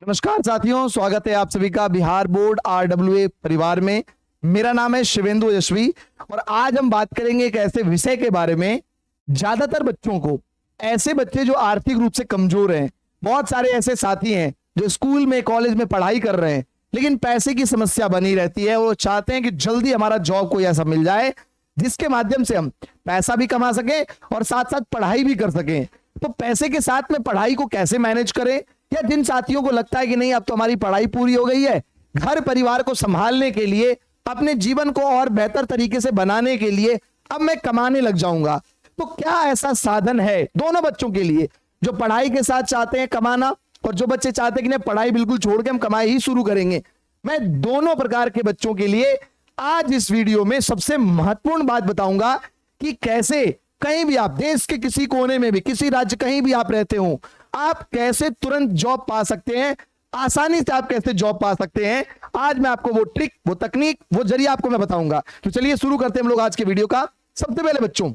नमस्कार साथियों, स्वागत है आप सभी का बिहार बोर्ड आरडब्ल्यूए परिवार में। मेरा नाम है शिवेंदु यशवी और आज हम बात करेंगे एक ऐसे विषय के बारे में। ज्यादातर बच्चों को, ऐसे बच्चे जो आर्थिक रूप से कमजोर हैं, बहुत सारे ऐसे साथी हैं जो स्कूल में कॉलेज में पढ़ाई कर रहे हैं लेकिन पैसे की समस्या बनी रहती है। वो चाहते हैं कि जल्दी हमारा जॉब कोई ऐसा मिल जाए जिसके माध्यम से हम पैसा भी कमा सकें और साथ साथ पढ़ाई भी कर सकें। तो पैसे के साथ में पढ़ाई को कैसे मैनेज करें, या जिन साथियों को लगता है कि नहीं अब तो हमारी पढ़ाई पूरी हो गई है, घर परिवार को संभालने के लिए, अपने जीवन को और बेहतर तरीके से बनाने के लिए अब मैं कमाने लग जाऊंगा, तो क्या ऐसा साधन है दोनों बच्चों के लिए, जो पढ़ाई के साथ चाहते हैं कमाना और जो बच्चे चाहते हैं कि नहीं पढ़ाई बिल्कुल छोड़ के हम कमाई ही शुरू करेंगे। मैं दोनों प्रकार के बच्चों के लिए आज इस वीडियो में सबसे महत्वपूर्ण बात बताऊंगा कि कैसे कहीं भी आप देश के किसी कोने में भी, किसी राज्य कहीं भी आप रहते हो, आप कैसे तुरंत जॉब पा सकते हैं, आसानी से आप कैसे जॉब पा सकते हैं। आज मैं आपको वो ट्रिक, वो तकनीक, वो जरिया आपको मैं बताऊंगा। तो चलिए शुरू करते हैं हम लोग आज के वीडियो का। सबसे पहले बच्चों,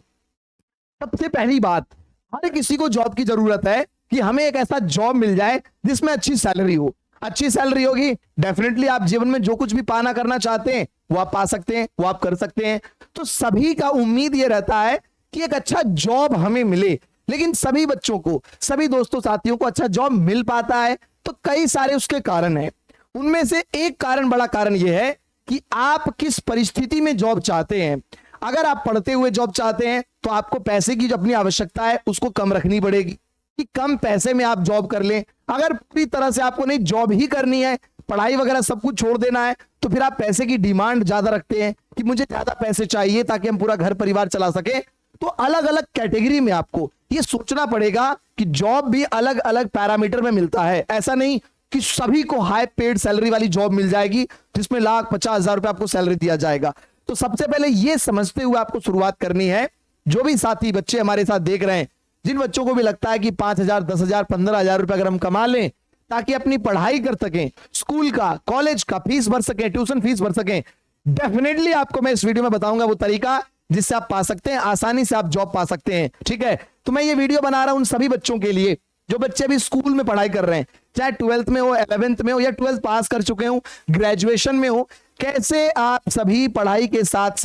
सबसे पहली बात, हर किसी को जॉब की जरूरत है कि हमें एक ऐसा जॉब मिल जाए जिसमें अच्छी सैलरी हो। अच्छी सैलरी होगी, डेफिनेटली आप जीवन में जो कुछ भी पाना करना चाहते हैं वो आप पा सकते हैं, वो आप कर सकते हैं। तो सभी का उम्मीद ये रहता है कि एक अच्छा जॉब हमें मिले, लेकिन सभी बच्चों को, सभी दोस्तों साथियों को अच्छा जॉब मिल पाता है तो कई सारे उसके कारण हैं। उनमें से एक कारण, बड़ा कारण यह है कि आप किस परिस्थिति में जॉब चाहते हैं। अगर आप पढ़ते हुए जॉब चाहते हैं तो आपको पैसे की जो अपनी आवश्यकता है उसको कम रखनी पड़ेगी कि कम पैसे में आप जॉब कर लें। अगर पूरी तरह से आपको नहीं जॉब ही करनी है, पढ़ाई वगैरह सब कुछ छोड़ देना है, तो फिर आप पैसे की डिमांड ज्यादा रखते हैं कि मुझे ज्यादा पैसे चाहिए ताकि हम पूरा घर परिवार चला सके। तो अलग अलग कैटेगरी में आपको ये सोचना पड़ेगा कि जॉब भी अलग अलग पैरामीटर में मिलता है। ऐसा नहीं कि सभी को हाई पेड सैलरी वाली जॉब मिल जाएगी जिसमें 1,50,000 रुपए आपको सैलरी दिया जाएगा। तो सबसे पहले ये समझते हुए आपको शुरुआत करनी है। जो भी साथी बच्चे हमारे साथ देख रहे हैं, जिन बच्चों को भी लगता है कि 5,000, 10,000, 15,000 रुपए अगर हम कमा लें ताकि अपनी पढ़ाई कर सकें, स्कूल का, कॉलेज का फीस भर सकें, ट्यूशन फीस भर सकें, डेफिनेटली आपको मैं इस वीडियो में बताऊंगा वो तरीका जिससे आप पा सकते हैं, आसानी से आप जॉब पा सकते हैं। ठीक है, तो मैं ये वीडियो बना रहा हूं उन सभी बच्चों के लिए जो बच्चे भी स्कूल में पढ़ाई कर रहे हैं, चाहे 12th में हो, 11th में हो, या 12th पास कर चुके हो, ग्रेजुएशन में हो। कैसे आप सभी पढ़ाई के साथ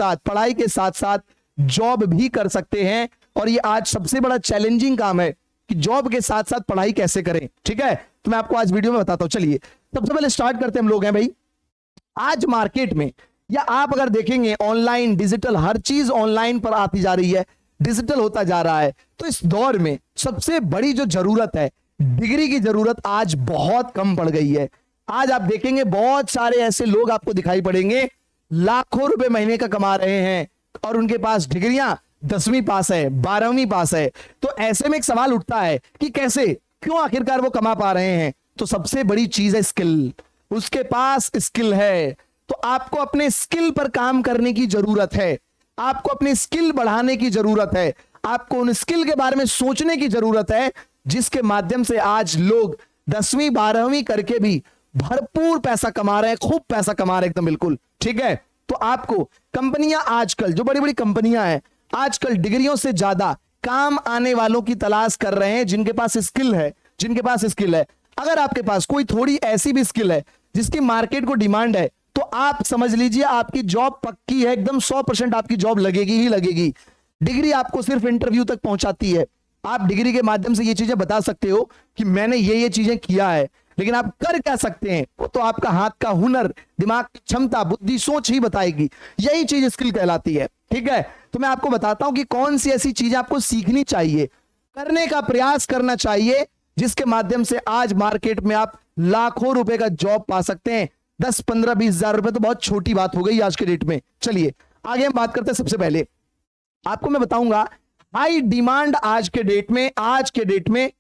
साथ जॉब भी कर सकते हैं। और ये आज सबसे बड़ा चैलेंजिंग काम है कि जॉब के साथ साथ पढ़ाई कैसे करें। ठीक है, तो मैं आपको आज वीडियो में बताता हूं। चलिए सबसे पहले स्टार्ट करते हैं हम लोग हैं भाई। आज मार्केट में, या आप अगर देखेंगे ऑनलाइन, डिजिटल, हर चीज ऑनलाइन पर आती जा रही है, डिजिटल होता जा रहा है। तो इस दौर में सबसे बड़ी जो जरूरत है, डिग्री की जरूरत आज बहुत कम पड़ गई है। आज आप देखेंगे बहुत सारे ऐसे लोग आपको दिखाई पड़ेंगे लाखों रुपए महीने का कमा रहे हैं और उनके पास डिग्रियां 10वीं पास है, 12वीं पास है। तो ऐसे में एक सवाल उठता है कि कैसे, क्यों आखिरकार वो कमा पा रहे हैं। तो सबसे बड़ी चीज है स्किल। उसके पास स्किल है, तो आपको अपने स्किल पर काम करने की जरूरत है, आपको अपनी स्किल बढ़ाने की जरूरत है, आपको उन स्किल के बारे में सोचने की जरूरत है जिसके माध्यम से आज लोग 10वीं 12वीं करके भी भरपूर पैसा कमा रहे हैं, खूब पैसा कमा रहे हैं एकदम बिल्कुल। ठीक है, तो आपको कंपनियां, आजकल जो बड़ी बड़ी कंपनियां हैं, आजकल डिग्रियों से ज्यादा काम आने वालों की तलाश कर रहे हैं जिनके पास स्किल है, जिनके पास स्किल है। अगर आपके पास कोई थोड़ी ऐसी भी स्किल है जिसकी मार्केट को डिमांड है, तो आप समझ लीजिए आपकी जॉब पक्की है, एकदम 100% आपकी जॉब लगेगी ही लगेगी। डिग्री आपको सिर्फ इंटरव्यू तक पहुंचाती है। आप डिग्री के माध्यम से ये चीजें बता सकते हो कि मैंने ये चीजें किया है, लेकिन आप कर क्या सकते हैं वो तो आपका हाथ का हुनर, दिमाग की क्षमता, बुद्धि, सोच ही बताएगी। यही चीज स्किल कहलाती है। ठीक है, तो मैं आपको बताता हूं कि कौन सी ऐसी चीजें आपको सीखनी चाहिए, करने का प्रयास करना चाहिए, जिसके माध्यम से आज मार्केट में आप लाखों रुपए का जॉब पा सकते हैं। 10, 15, 20,000 रुपए तो बहुत छोटी बात हो गई आज के डेट में। चलिए आगे हम बात करते हैं। सबसे पहले आपको मैं बताऊंगा हाई डिमांड आज के डेट में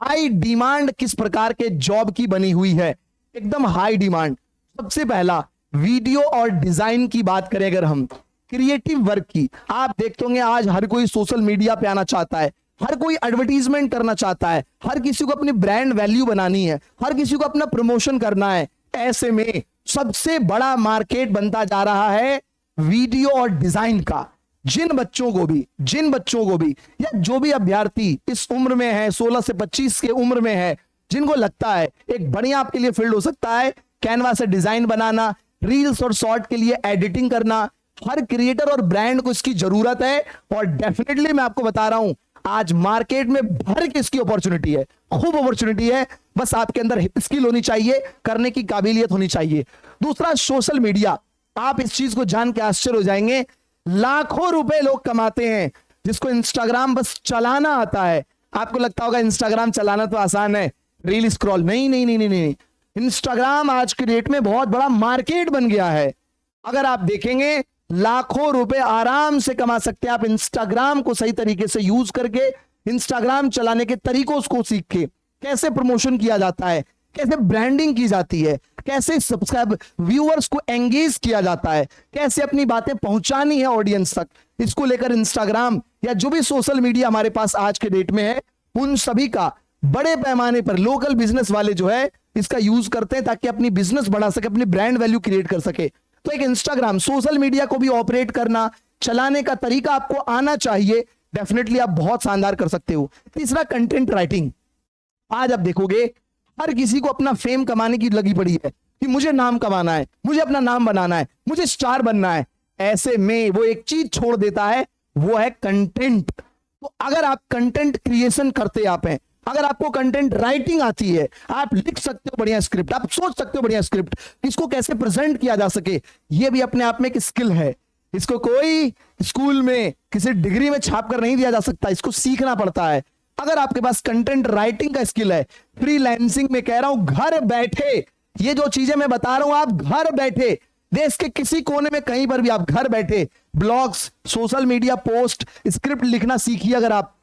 हाई डिमांड किस प्रकार के जॉब की बनी हुई है, एकदम हाई डिमांड। सबसे पहला वीडियो और डिजाइन की बात करें, अगर हम क्रिएटिव वर्क की, आप देखते होंगे आज हर कोई सोशल मीडिया पे आना चाहता है, हर कोई एडवर्टीजमेंट करना चाहता है, हर किसी को अपनी ब्रांड वैल्यू बनानी है, हर किसी को अपना प्रमोशन करना है। ऐसे में सबसे बड़ा मार्केट बनता जा रहा है वीडियो और डिजाइन का। जिन बच्चों को भी या जो भी अभ्यर्थी इस उम्र में है, 16 से 25 के उम्र में है, जिनको लगता है एक बढ़िया आपके लिए फील्ड हो सकता है कैनवा से डिजाइन बनाना, रील्स और शॉर्ट के लिए एडिटिंग करना, हर क्रिएटर और ब्रांड को इसकी जरूरत है। और डेफिनेटली मैं आपको बता रहा हूं आज मार्केट में भर के इसकी अपॉर्चुनिटी है, खूब अपॉर्चुनिटी है। बस आपके अंदर स्किल होनी चाहिए, करने की काबिलियत होनी चाहिए। दूसरा, सोशल मीडिया। आप इस चीज को जान के आश्चर्य हो जाएंगे, लाखों रुपए लोग कमाते हैं जिसको इंस्टाग्राम बस चलाना आता है। आपको लगता होगा इंस्टाग्राम चलाना तो आसान है, रील स्क्रॉल। नहीं नहीं नहीं नहीं नहीं, इंस्टाग्राम आज के डेट में बहुत बड़ा मार्केट बन गया है। अगर आप देखेंगे लाखों रुपए आराम से कमा सकते हैं आप इंस्टाग्राम को सही तरीके से यूज करके, इंस्टाग्राम चलाने के तरीकों को सीख के, कैसे प्रमोशन किया जाता है, कैसे ब्रांडिंग की जाती है, कैसे सब्सक्राइब व्यूअर्स को एंगेज किया जाता है, कैसे अपनी बातें पहुंचानी है ऑडियंस तक। इसको लेकर इंस्टाग्राम या जो भी सोशल मीडिया हमारे पास आज के डेट में है, उन सभी का बड़े पैमाने पर लोकल बिजनेस वाले जो है इसका यूज करते हैं ताकि अपनी बिजनेस बढ़ा सके, अपनी ब्रांड वैल्यू क्रिएट कर सके। तो एक इंस्टाग्राम, सोशल मीडिया को भी ऑपरेट करना, चलाने का तरीका आपको आना चाहिए। डेफिनेटली आप बहुत शानदार कर सकते हो। तीसरा, कंटेंट राइटिंग। आज आप देखोगे हर किसी को अपना फेम कमाने की लगी पड़ी है कि मुझे नाम कमाना है, मुझे अपना नाम बनाना है, मुझे स्टार बनना है। ऐसे में वो एक चीज छोड़ देता है, वो है कंटेंट। तो अगर आप कंटेंट क्रिएशन करते आप हैं, अगर आपको कंटेंट राइटिंग आती है, आप लिख सकते हो बढ़िया स्क्रिप्ट, आप सोच सकते हो बढ़िया स्क्रिप्ट, इसको कैसे प्रेजेंट किया जा सके, ये भी अपने आप में एक स्किल है। इसको कोई स्कूल में किसी डिग्री में छाप कर नहीं दिया जा सकता, इसको सीखना पड़ता है। अगर आपके पास कंटेंट राइटिंग का स्किल है, फ्रीलांसिंग में कह रहा हूं, घर बैठे ये जो चीजें मैं बता रहा हूं, आप घर बैठे देश के किसी कोने में कहीं पर भी आप घर बैठे blogs, social media post, script लिखना सीखिए।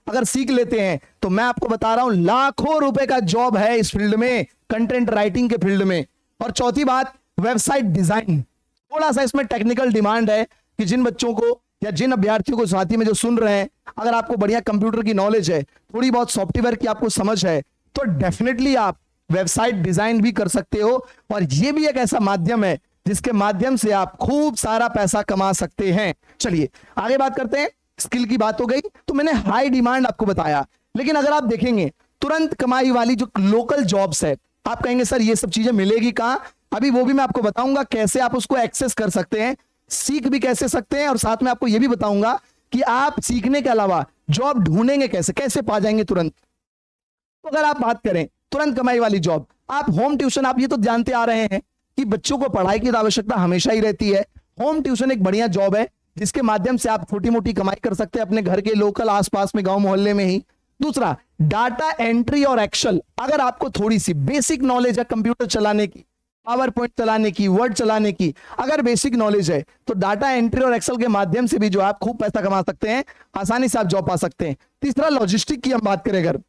अगर सीख लेते हैं तो मैं आपको बता रहा हूं लाखों रुपए का जॉब है इस फील्ड में, कंटेंट राइटिंग के फील्ड में। और चौथी बात, वेबसाइट डिजाइन। थोड़ा सा इसमें टेक्निकल डिमांड है कि जिन बच्चों को या जिन अभ्यर्थियों को साथी में जो सुन रहे हैं, अगर आपको बढ़िया कंप्यूटर की नॉलेज है, थोड़ी बहुत सॉफ्टवेयर की आपको समझ है, तो डेफिनेटली आप वेबसाइट डिजाइन भी कर सकते हो। और ये भी एक ऐसा माध्यम है जिसके माध्यम से आप खूब सारा पैसा कमा सकते हैं। चलिए आगे बात करते हैं। स्किल की बात हो गई, तो मैंने हाई डिमांड आपको बताया, लेकिन अगर आप देखेंगे तुरंत कमाई वाली जो लोकल जॉब्स है, आप कहेंगे सर ये सब चीजें मिलेगी कहां? अभी वो भी मैं आपको बताऊंगा कैसे आप उसको एक्सेस कर सकते हैं, सीख भी कैसे सकते हैं, और साथ में आपको यह भी बताऊंगा कि आप सीखने के अलावा जॉब ढूंढेंगे कैसे, कैसे पा जाएंगे तुरंत। तो अगर आप बात करें तुरंत कमाई वाली जॉब, आप होम ट्यूशन, आप ये तो जानते आ रहे हैं कि बच्चों को पढ़ाई की आवश्यकता हमेशा ही रहती है। होम ट्यूशन एक बढ़िया जॉब है जिसके माध्यम से आप छोटी मोटी कमाई कर सकते हैं अपने घर के लोकल आसपास में, गांव मोहल्ले में ही। दूसरा, डाटा एंट्री और एक्सेल। अगर आपको थोड़ी सी बेसिक नॉलेज है कंप्यूटर चलाने की, पावर पॉइंट चलाने की, वर्ड चलाने की, अगर बेसिक नॉलेज है तो डाटा एंट्री और एक्सेल के माध्यम से भी जो आप खूब पैसा कमा सकते हैं, आसानी से आप जॉब पा सकते हैं। तीसरा, लॉजिस्टिक की हम बात करें अगर,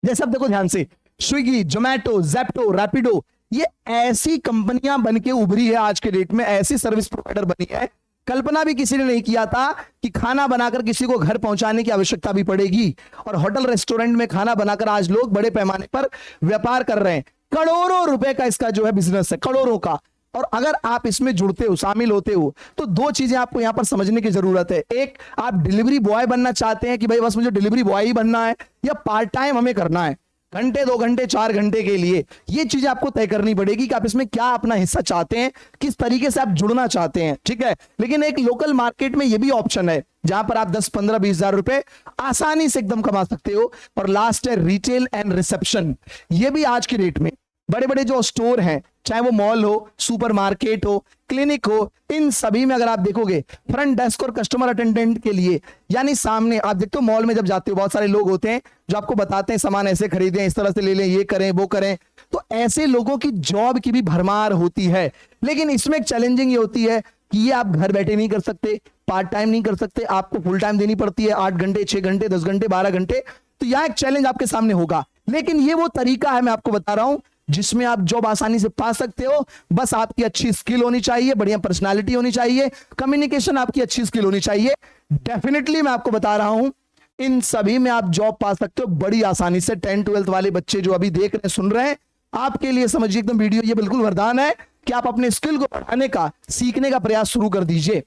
जैसे आप देखो ध्यान से, स्विगी, जोमैटो, जेप्टो, रैपिडो, ये ऐसी कंपनियां बन के उभरी है आज के डेट में, ऐसी सर्विस प्रोवाइडर बनी है, कल्पना भी किसी ने नहीं किया था कि खाना बनाकर किसी को घर पहुंचाने की आवश्यकता भी पड़ेगी। और होटल रेस्टोरेंट में खाना बनाकर आज लोग बड़े पैमाने पर व्यापार कर रहे हैं। करोड़ों रुपए का इसका जो है बिजनेस है, करोड़ों का। और अगर आप इसमें जुड़ते हो, शामिल होते हो, तो दो चीजें आपको यहां पर समझने की जरूरत है। एक, आप डिलीवरी बॉय बनना चाहते हैं कि भाई बस मुझे डिलीवरी बॉय ही बनना है, या पार्ट टाइम हमें करना है, घंटे 2 घंटे 4 घंटे के लिए, ये चीजें आपको तय करनी पड़ेगी कि आप इसमें क्या अपना हिस्सा चाहते हैं, किस तरीके से आप जुड़ना चाहते हैं, ठीक है। लेकिन एक लोकल मार्केट में ये भी ऑप्शन है जहां पर आप 10, 15, 20 हजार रुपए आसानी से एकदम कमा सकते हो। और लास्ट है रिटेल एंड रिसेप्शन। ये भी आज की डेट में बड़े बड़े जो स्टोर हैं, चाहे वो मॉल हो, सुपरमार्केट हो, क्लिनिक हो, इन सभी में अगर आप देखोगे फ्रंट डेस्क और कस्टमर अटेंडेंट के लिए, यानी सामने आप देखते हो मॉल में जब जाते हो बहुत सारे लोग होते हैं जो आपको बताते हैं सामान ऐसे खरीदें, इस तरह से ले लें, ये करें वो करें। तो ऐसे लोगों की जॉब की भी भरमार होती है। लेकिन इसमें एक चैलेंजिंग ये होती है कि ये आप घर बैठे नहीं कर सकते, पार्ट टाइम नहीं कर सकते, आपको फुल टाइम देनी पड़ती है, 8 घंटे, 6 घंटे, 10 घंटे, 12 घंटे। तो यह एक चैलेंज आपके सामने होगा। लेकिन ये वो तरीका है, मैं आपको बता रहा हूं, जिसमें आप जॉब आसानी से पा सकते हो। बस आपकी अच्छी स्किल होनी चाहिए, बढ़िया पर्सनालिटी होनी चाहिए, कम्युनिकेशन आपकी अच्छी स्किल होनी चाहिए। डेफिनेटली मैं आपको बता रहा हूं, इन सभी में आप जॉब पा सकते हो बड़ी आसानी से। 10, 12 वाले बच्चे जो अभी देख रहे हैं, सुन रहे हैं, आपके लिए समझिए एकदम वीडियो ये बिल्कुल वरदान है कि आप अपने स्किल को बढ़ाने का, सीखने का प्रयास शुरू कर दीजिए।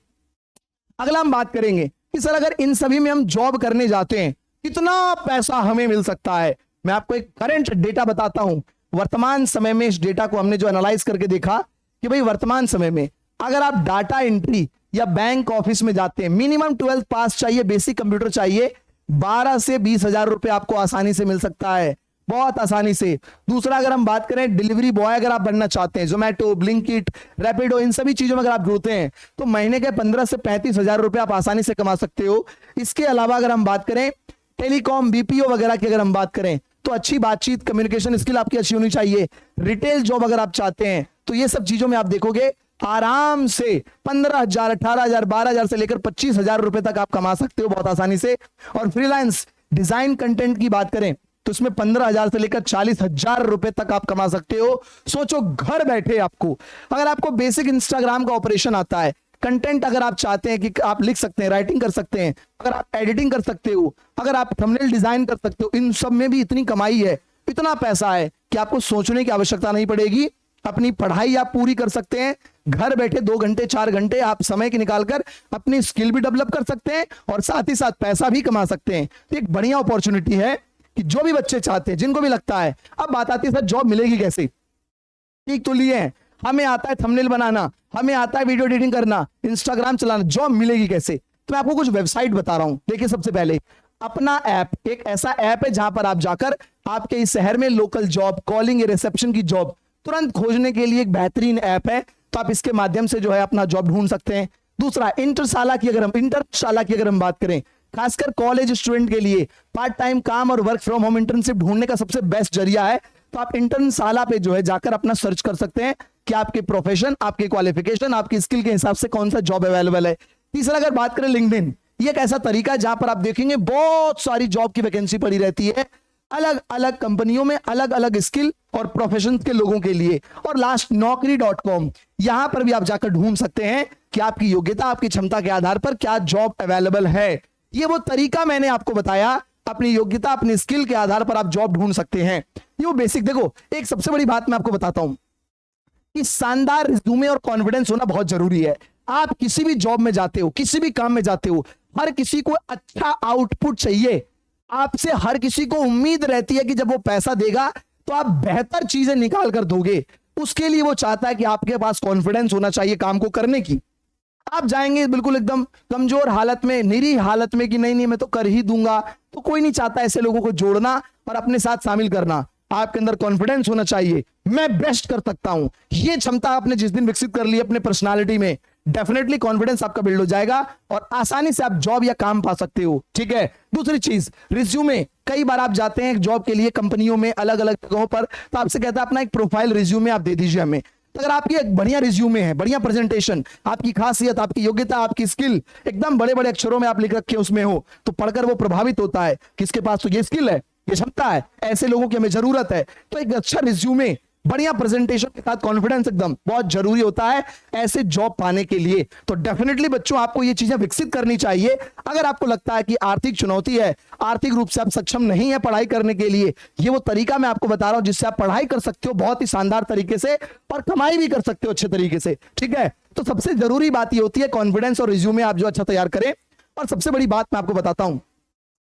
अगला हम बात करेंगे कि सर अगर इन सभी में हम जॉब करने जाते हैं, कितना पैसा हमें मिल सकता है। मैं आपको एक करंट डेटा बताता हूं। वर्तमान समय में इस डेटा को हमने जो एनालाइज करके देखा कि भाई वर्तमान समय में अगर आप डाटा एंट्री या बैंक ऑफिस में जाते हैं, मिनिमम 12th पास चाहिए, बेसिक कंप्यूटर चाहिए, 12 से 20 हजार रुपए आपको आसानी से मिल सकता है, बहुत आसानी से। दूसरा, अगर हम बात करें डिलीवरी बॉय अगर आप बनना चाहते हैं, जोमेटो, ब्लिंकिट, रैपिडो, इन सभी चीजों में अगर आप जुड़ते हैं तो महीने के 15 से 35 हजार रुपए आप आसानी से कमा सकते हो। इसके अलावा अगर हम बात करें टेलीकॉम, बीपीओ वगैरह की अगर हम बात करें तो अच्छी बातचीत, कम्युनिकेशन स्किल आपकी अच्छी होनी चाहिए। रिटेल जॉब अगर आप चाहते हैं तो ये सब चीजों में आप देखोगे आराम से 15,000, 18,000, 12,000 से लेकर 25,000 रुपए तक आप कमा सकते हो बहुत आसानी से। और फ्रीलांस डिजाइन कंटेंट की बात करें तो इसमें 15,000 से लेकर 40,000 रुपए तक आप कमा सकते हो। सोचो, घर बैठे आपको, अगर आपको बेसिक इंस्टाग्राम का ऑपरेशन आता है, कंटेंट अगर आप चाहते हैं कि आप लिख सकते हैं, राइटिंग कर सकते हैं, अगर आप एडिटिंग कर सकते हो, अगर आप थंबनेल डिजाइन कर सकते हो, इन सब में भी इतनी कमाई है, इतना पैसा है कि आपको सोचने की आवश्यकता नहीं पड़ेगी। अपनी पढ़ाई आप पूरी कर सकते हैं घर बैठे, 2 घंटे 4 घंटे आप समय की निकालकर अपनी स्किल भी डेवलप कर सकते हैं और साथ ही साथ पैसा भी कमा सकते हैं। तो एक बढ़िया अपॉर्चुनिटी है कि जो भी बच्चे चाहते हैं, जिनको भी लगता है। अब बात आती है सर जॉब मिलेगी कैसे? ठीक तो लिए हैं, हमें आता है थंबनेल बनाना, हमें आता है वीडियो एडिटिंग करना, इंस्टाग्राम चलाना, जॉब मिलेगी कैसे? तो मैं आपको कुछ वेबसाइट बता रहा हूं। देखिए, सबसे पहले अपना ऐप, एक ऐसा ऐप है जहां पर आप जाकर आपके इस शहर में लोकल जॉब, कॉलिंग या रिसेप्शन की जॉब तुरंत खोजने के लिए एक बेहतरीन ऐप है। तो आप इसके माध्यम से जो है अपना जॉब ढूंढ सकते हैं। दूसरा, इंटरशाला की अगर हम बात करें, खासकर कॉलेज स्टूडेंट के लिए पार्ट टाइम काम और वर्क फ्रॉम होम इंटर्नशिप ढूंढने का सबसे बेस्ट जरिया है। तो आप इंटर्नशाला पे जो है जाकर अपना सर्च कर सकते हैं कि आपके प्रोफेशन, आपके क्वालिफिकेशन, आपकी स्किल के हिसाब से कौन सा जॉब अवेलेबल है। तीसरा, अगर बात करें लिंक्डइन, ये एक ऐसा तरीका है जहां पर आप देखेंगे बहुत सारी जॉब की वैकेंसी पड़ी रहती है, अलग अलग कंपनियों में, अलग अलग स्किल और प्रोफेशन के लोगों के लिए। और लास्ट, naukri.com, यहां पर भी आप जाकर ढूंढ सकते हैं कि आपकी योग्यता, आपकी क्षमता के आधार पर क्या जॉब अवेलेबल है। ये वो तरीका मैंने आपको बताया, अपनी योग्यता, अपनी स्किल के आधार पर आप जॉब ढूंढ सकते हैं। ये वो बेसिक। देखो, एक सबसे बड़ी बात मैं आपको बताता हूं कि शानदार रिज्यूमे और कॉन्फिडेंस होना बहुत जरूरी है। आप किसी भी जॉब में जाते हो, किसी भी काम में जाते हो, हर किसी को अच्छा आउटपुट चाहिए। आपसे हर किसी को उम्मीद रहती है कि जब वो पैसा देगा तो आप बेहतर चीजें निकाल कर दोगे। उसके लिए वो चाहता है कि आपके पास कॉन्फिडेंस होना चाहिए काम को करने की। आप जाएंगे बिल्कुल एकदम कमजोर हालत में, निरी हालत में कि नहीं नहीं मैं तो कर ही दूंगा, तो कोई नहीं चाहता ऐसे लोगों को जोड़ना और अपने साथ शामिल करना। आपके अंदर कॉन्फिडेंस होना चाहिए, मैं बेस्ट कर सकता हूं। ये क्षमता आपने जिस दिन विकसित कर ली अपने पर्सनालिटी में, डेफिनेटली कॉन्फिडेंस आपका बिल्ड हो जाएगा और आसानी से आप जॉब या काम पा सकते हो। ठीक है। दूसरी चीज, रिज्यूमे। कई बार आप जाते हैं जॉब के लिए कंपनियों में, अलग अलग जगहों पर, तो आपसे कहता है अपना एक प्रोफाइल रिज्यूमे आप दे दीजिए हमें। तो अगर आपकी एक बढ़िया रिज्यूमे है, बढ़िया प्रेजेंटेशन, आपकी खासियत, आपकी योग्यता, आपकी स्किल एकदम बड़े बड़े अक्षरों में आप लिख रखे उसमें हो, तो पढ़कर वो प्रभावित होता है कि इसके पास तो ये स्किल है, ये क्षमता है, ऐसे लोगों की हमें जरूरत है। तो एक अच्छा रिज्यूमे, बढ़िया प्रेजेंटेशन के साथ कॉन्फिडेंस एकदम बहुत जरूरी होता है ऐसे जॉब पाने के लिए। तो डेफिनेटली बच्चों आपको ये चीजें विकसित करनी चाहिए। अगर आपको लगता है कि आर्थिक चुनौती है, आर्थिक रूप से आप सक्षम नहीं है पढ़ाई करने के लिए, ये वो तरीका मैं आपको बता रहा हूं जिससे आप पढ़ाई कर सकते हो बहुत ही शानदार तरीके से और कमाई भी कर सकते हो अच्छे तरीके से। ठीक है। तो सबसे जरूरी बात ये होती है कॉन्फिडेंस और रिज्यूमे आप जो अच्छा तैयार करें। और सबसे बड़ी बात मैं आपको बताता हूं,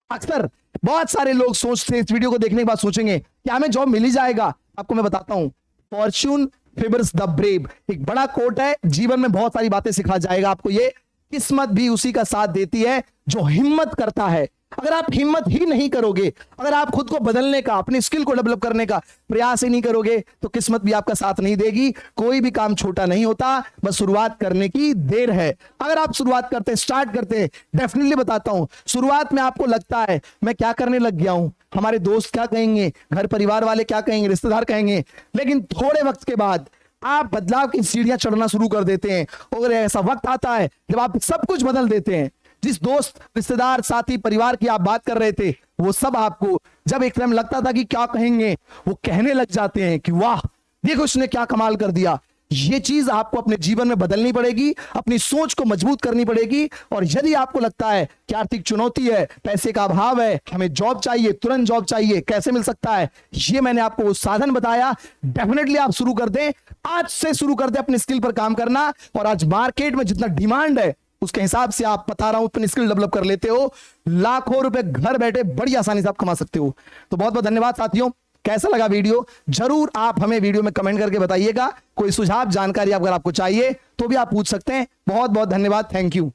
अक्सर बहुत सारे लोग सोचते हैं, इस वीडियो को देखने के बाद सोचेंगे कि हमें जॉब मिल ही जाएगा। आपको मैं बताता हूं, फॉर्च्यून फेवर्स द ब्रेव, एक बड़ा कोट है, जीवन में बहुत सारी बातें सिखा जाएगा आपको ये। किस्मत भी उसी का साथ देती है जो हिम्मत करता है। अगर आप हिम्मत ही नहीं करोगे, अगर आप खुद को बदलने का, अपनी स्किल को डेवलप करने का प्रयास ही नहीं करोगे, तो किस्मत भी आपका साथ नहीं देगी। कोई भी काम छोटा नहीं होता, बस शुरुआत करने की देर है। अगर आप शुरुआत करते, स्टार्ट करते, डेफिनेटली बताता हूं, शुरुआत में आपको लगता है मैं क्या करने लग गया हूं, हमारे दोस्त क्या कहेंगे, घर परिवार वाले क्या कहेंगे, रिश्तेदार कहेंगे, लेकिन थोड़े वक्त के बाद आप बदलाव की सीढ़ियां चढ़ना शुरू कर देते हैं। और ऐसा वक्त आता है जब आप सब कुछ बदल देते हैं। जिस दोस्त, रिश्तेदार, साथी, परिवार की आप बात कर रहे थे, वो सब आपको जब एक टाइम लगता था कि क्या कहेंगे, वो कहने लग जाते हैं कि वाह देखो उसने क्या कमाल कर दिया। ये चीज आपको अपने जीवन में बदलनी पड़ेगी, अपनी सोच को मजबूत करनी पड़ेगी। और यदि आपको लगता है कि आर्थिक चुनौती है, पैसे का अभाव है, हमें जॉब चाहिए, तुरंत जॉब चाहिए, कैसे मिल सकता है, ये मैंने आपको वो साधन बताया। डेफिनेटली आप शुरू कर दें, आज से शुरू कर दें अपनी स्किल पर काम करना। और आज मार्केट में जितना डिमांड है, उसके हिसाब से आप बता रहा हूं अपनी स्किल डेवलप कर लेते हो, लाखों रुपए घर बैठे बड़ी आसानी से आप कमा सकते हो। तो बहुत बहुत धन्यवाद साथियों। कैसा लगा वीडियो जरूर आप हमें वीडियो में कमेंट करके बताइएगा। कोई सुझाव जानकारी अगर आपको चाहिए तो भी आप पूछ सकते हैं। बहुत बहुत धन्यवाद, थैंक यू।